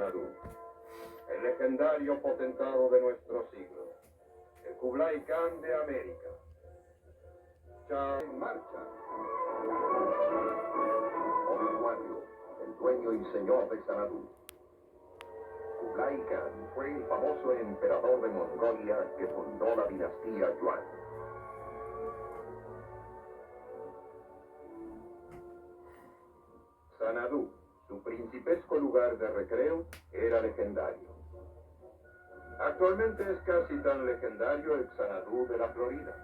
Xanadu, el legendario potentado de nuestro siglo, el Kublai Khan de América. Ya en marcha. Obituario, el dueño y señor de Xanadu. Kublai Khan fue el famoso emperador de Mongolia que fundó la dinastía Yuan. Xanadu, su principesco lugar de recreo, era legendario. Actualmente es casi tan legendario el Xanadu de la Florida,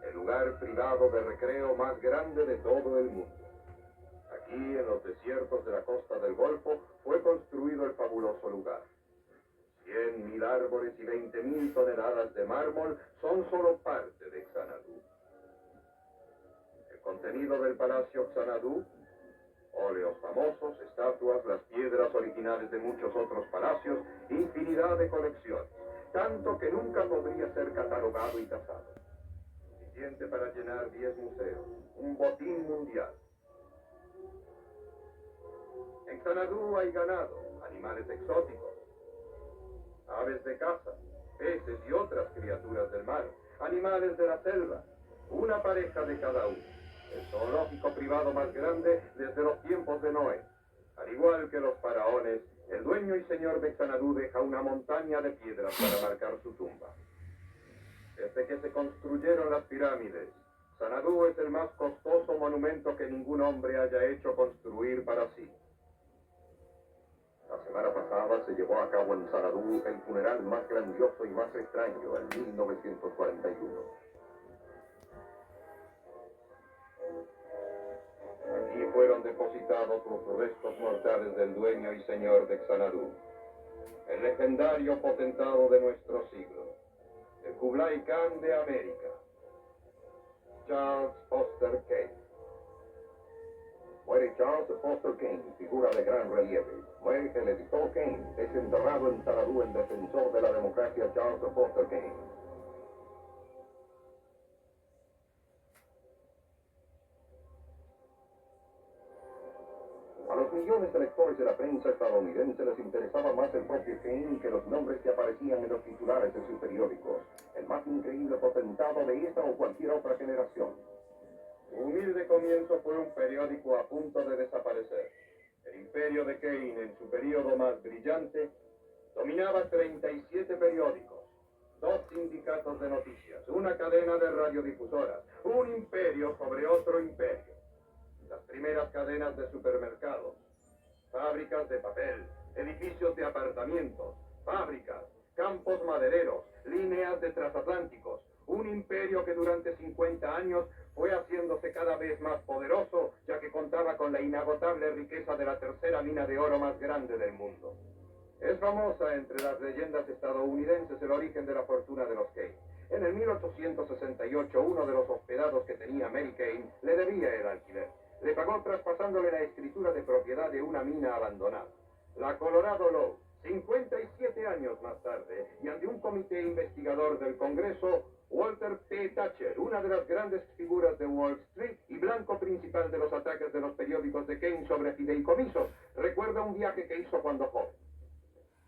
el lugar privado de recreo más grande de todo el mundo. Aquí, en los desiertos de la costa del Golfo, fue construido el fabuloso lugar. 100.000 árboles y 20.000 toneladas de mármol son solo parte de Xanadu. El contenido del Palacio Xanadu: óleos famosos, estatuas, las piedras originales de muchos otros palacios, infinidad de colecciones, tanto que nunca podría ser catalogado y tasado. Suficiente para llenar 10 museos, un botín mundial. En Xanadu hay ganado, animales exóticos, aves de caza, peces y otras criaturas del mar, animales de la selva, una pareja de cada uno. El zoológico privado más grande desde los tiempos de Noé. Al igual que los faraones, el dueño y señor de Xanadu deja una montaña de piedras para marcar su tumba. Desde que se construyeron las pirámides, Xanadu es el más costoso monumento que ningún hombre haya hecho construir para sí. La semana pasada se llevó a cabo en Xanadu el funeral más grandioso y más extraño en 1941. Aquí fueron depositados los restos mortales del dueño y señor de Xanadu, el legendario potentado de nuestro siglo, el Kublai Khan de América, Charles Foster Kane. Muere Charles Foster Kane, figura de gran relieve. Muere el editor Kane, es enterrado en Xanadu el defensor de la democracia Charles Foster Kane. A los millones de lectores de la prensa estadounidense les interesaba más el propio Kane que los nombres que aparecían en los titulares de sus periódicos, el más increíble potentado de esta o cualquier otra generación. Su humilde comienzo fue un periódico a punto de desaparecer. El imperio de Kane, en su periodo más brillante, dominaba 37 periódicos, 2 sindicatos de noticias, una cadena de radiodifusoras, un imperio sobre otro imperio. Las primeras cadenas de supermercados, fábricas de papel, edificios de apartamentos, fábricas, campos madereros, líneas de transatlánticos, un imperio que durante 50 años fue haciéndose cada vez más poderoso, ya que contaba con la inagotable riqueza de la tercera mina de oro más grande del mundo. Es famosa entre las leyendas estadounidenses el origen de la fortuna de los Kane. En el 1868, uno de los hospedados que tenía Mary Kane le debía el alquiler. Le pagó traspasándole la escritura de propiedad de una mina abandonada, la Colorado Low. 57 años más tarde, y ante un comité investigador del Congreso, Walter P. Thatcher, una de las grandes figuras de Wall Street y blanco principal de los ataques de los periódicos de Kane sobre fideicomisos, recuerda un viaje que hizo cuando joven.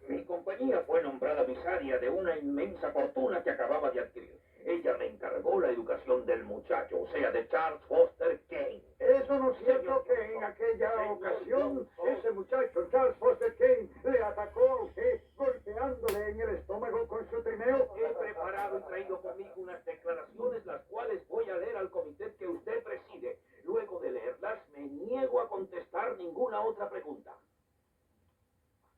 Mi compañía fue nombrada visaria de una inmensa fortuna que acababa de adquirir. Ella me encargó la educación del muchacho, o sea, de Charles Foster Kane. Eso no es cierto que en aquella ocasión ese muchacho, Charles Foster Kane, le atacó a usted golpeándole en el estómago con su trineo. He preparado y traído conmigo unas declaraciones, las cuales voy a leer al comité que usted preside. Luego de leerlas, me niego a contestar ninguna otra pregunta.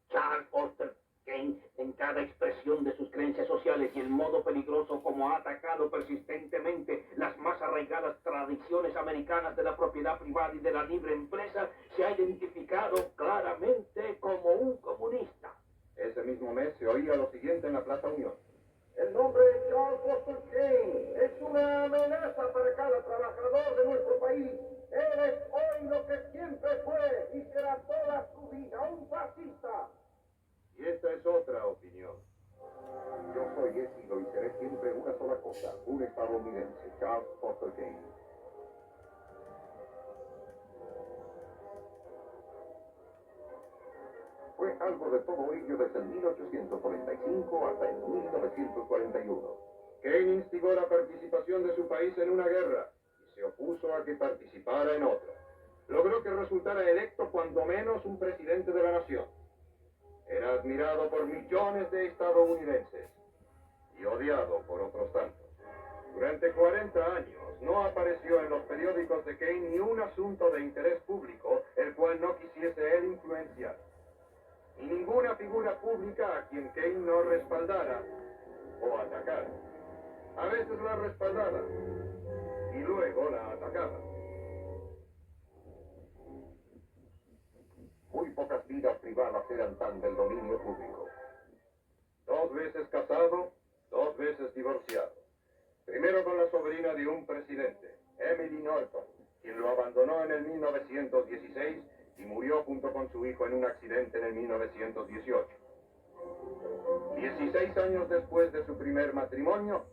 Charles Foster Kane, en cada expresión de sus creencias sociales y el modo peligroso como ha atacado persistentemente las más arraigadas tradiciones americanas de la propiedad privada y de la libre empresa, se ha identificado claramente como un comunista. Ese mismo mes se oía lo siguiente en la Plaza Unión. El nombre de Charles Foster Kane es una amenaza para cada trabajador de nuestro país. Él es hoy lo que siempre fue y será toda su vida, un fascista. Y esta es otra opinión. Yo soy, he sido y seré siempre una sola cosa, un estadounidense, Charles Foster Kane. Fue cargo de todo ello desde el 1845 hasta el 1941. Kane instigó la participación de su país en una guerra y se opuso a que participara en otra. Logró que resultara electo cuando menos un presidente de la nación. Era admirado por millones de estadounidenses y odiado por otros tantos. Durante 40 años no apareció en los periódicos de Kane ni un asunto de interés público el cual no quisiese él influenciar. Ni ninguna figura pública a quien Kane no respaldara o atacara. A veces la respaldaba y luego la atacaba. Muy pocas vidas privadas eran tan del dominio público. 2 veces casado, 2 veces divorciado. Primero con la sobrina de un presidente, Emily Norton, quien lo abandonó en el 1916 y murió junto con su hijo en un accidente en el 1918. 16 años después de su primer matrimonio,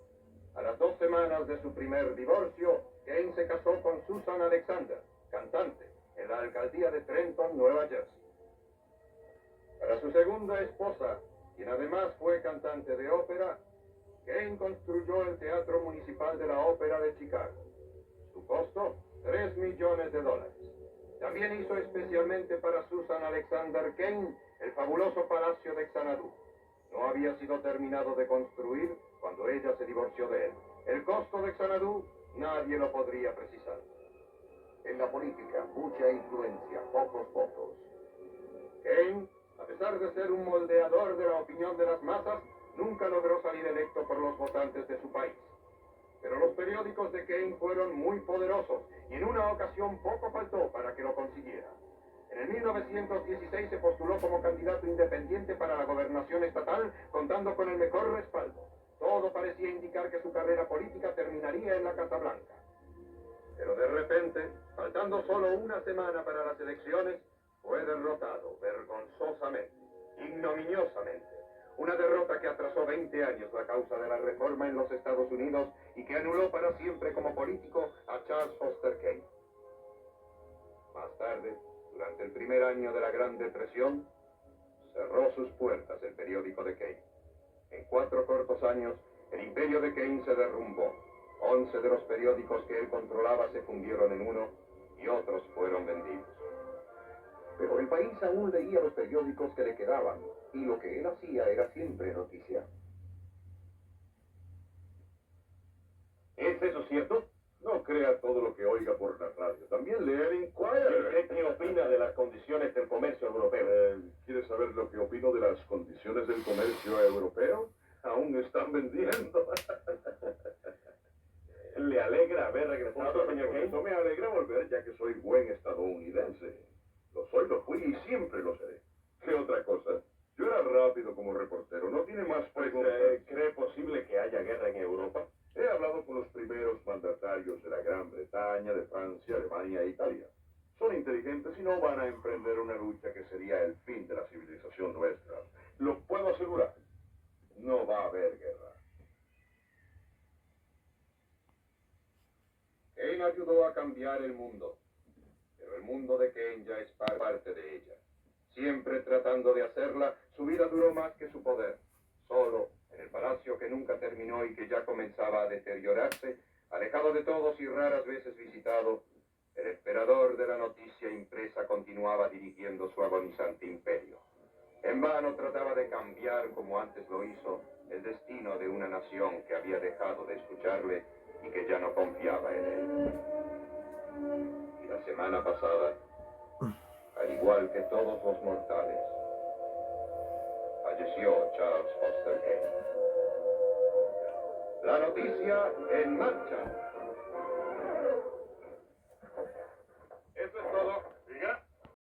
a las 2 semanas de su primer divorcio, Kane se casó con Susan Alexander, cantante, en la alcaldía de Trenton, Nueva Jersey. Para su segunda esposa, quien además fue cantante de ópera, Kane construyó el Teatro Municipal de la Ópera de Chicago. Su costo, $3 millones. También hizo especialmente para Susan Alexander Kane el fabuloso Palacio de Xanadu. No había sido terminado de construir cuando ella se divorció de él. El costo de Xanadu nadie lo podría precisar. En la política, mucha influencia, pocos votos. Kane, a pesar de ser un moldeador de la opinión de las masas, nunca logró salir electo por los votantes de su país. Pero los periódicos de Kane fueron muy poderosos y en una ocasión poco faltó para que lo consiguiera. En el 1916 se postuló como candidato independiente para la gobernación estatal, contando con el mejor respaldo. Todo parecía indicar que su carrera política terminaría en la Casa Blanca. Pero de repente, faltando solo una semana para las elecciones, fue derrotado vergonzosamente, ignominiosamente. Una derrota que atrasó 20 años la causa de la reforma en los Estados Unidos y que anuló para siempre como político a Charles Foster Kane. Más tarde, durante el primer año de la Gran Depresión, cerró sus puertas el periódico de Kane. En 4 cortos años, el imperio de Kane se derrumbó. 11 de los periódicos que él controlaba se fundieron en uno y otros fueron vendidos. Pero el país aún leía los periódicos que le quedaban, y lo que él hacía era siempre noticia. ¿Es eso cierto? No crea todo lo que oiga por la radio. También lea el Inquirer. ¿Qué opina de las condiciones del comercio europeo? ¿Quiere saber lo que opino de las condiciones del comercio europeo? Aún están vendiendo. ¿Le alegra haber regresado, señor Kane? No me alegra volver, ya que soy buen estadounidense. Lo soy, lo fui y siempre lo seré. ¿Qué otra cosa? Yo era rápido como reportero. ¿No tiene más preguntas? ¿Cree posible que haya guerra en Europa? He hablado con los primeros mandatarios de la Gran Bretaña, de Francia, Alemania e Italia. Son inteligentes y no van a emprender una lucha que sería el fin de la civilización nuestra. Lo puedo asegurar. No va a haber guerra. Kane ayudó a cambiar el mundo. Pero el mundo de Kane ya es parte de ella. Siempre tratando de hacerla, su vida duró más que su poder. Solo, en el palacio que nunca terminó y que ya comenzaba a deteriorarse, alejado de todos y raras veces visitado, el emperador de la noticia impresa continuaba dirigiendo su agonizante imperio. En vano trataba de cambiar, como antes lo hizo, el destino de una nación que había dejado de escucharle y que ya no confiaba en él. Y la semana pasada, al igual que todos los mortales, falleció Charles Foster Kane. La noticia en marcha.